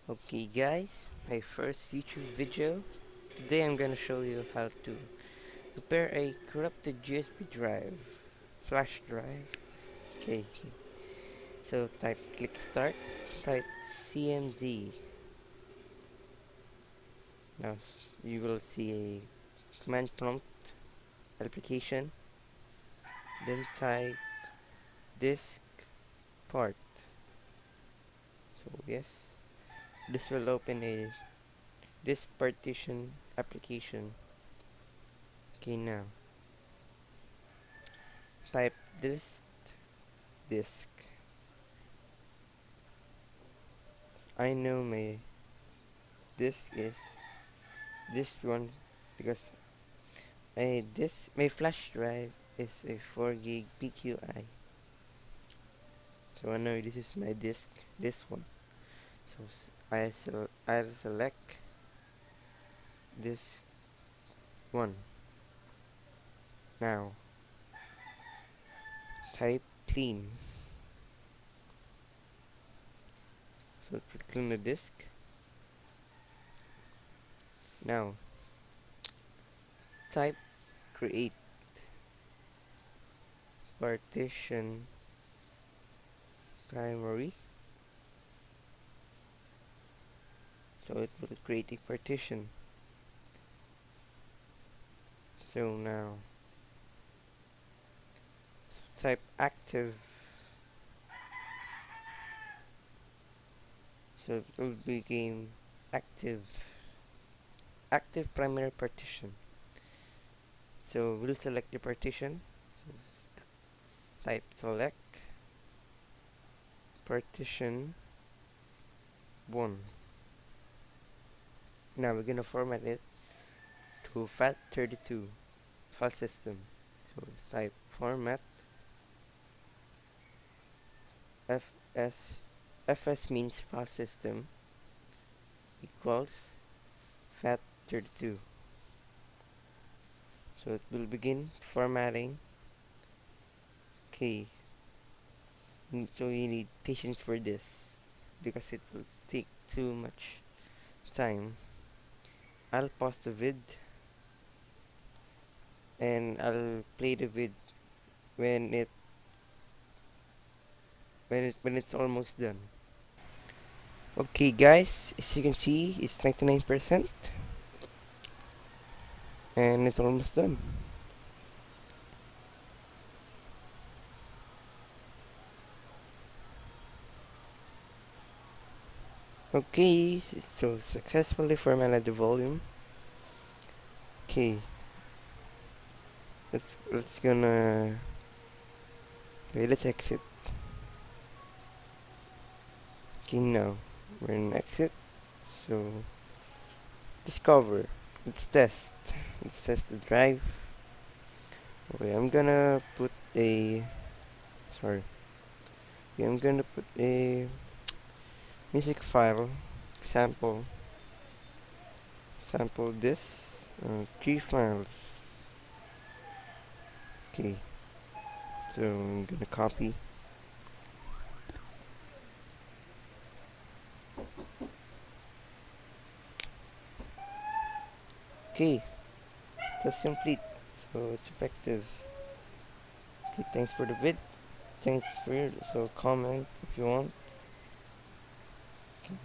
Okay guys, my first YouTube video. Today I'm gonna show you how to repair a corrupted USB drive, flash drive. Okay. So click start, type CMD. Now you will see a command prompt application. Then type disk part. So yes, this will open a disk partition application. Okay, now type this disk. I know my disk is this one because this my flash drive is a 4 gig PQI. So I know this is my disk, this one. So I'll select this one. Now type clean. So to clean the disk. Now type create partition primary. So it will create a partition. So now type active. So it will become active primary partition. So we'll select the partition, type select partition 1. Now we're gonna format it to FAT32 file system. So type format fs means file system equals FAT32. So it will begin formatting. Okay, so you need patience for this because it will take too much time. I'll pause the vid and I'll play the vid when it's almost done. Okay guys, as you can see it's 99% and it's almost done. Okay, so successfully formatted the volume. Okay, let's gonna okay, let's exit. Okay, now we're in exit. So discover. Let's test. Let's test the drive. Okay, I'm gonna put a sorry. Okay, I'm gonna put a music file sample this 3 files. Okay, so I'm gonna copy. Okay, test complete. So it's effective. Okay, thanks for the vid. Thanks for so comment if you want. Okay.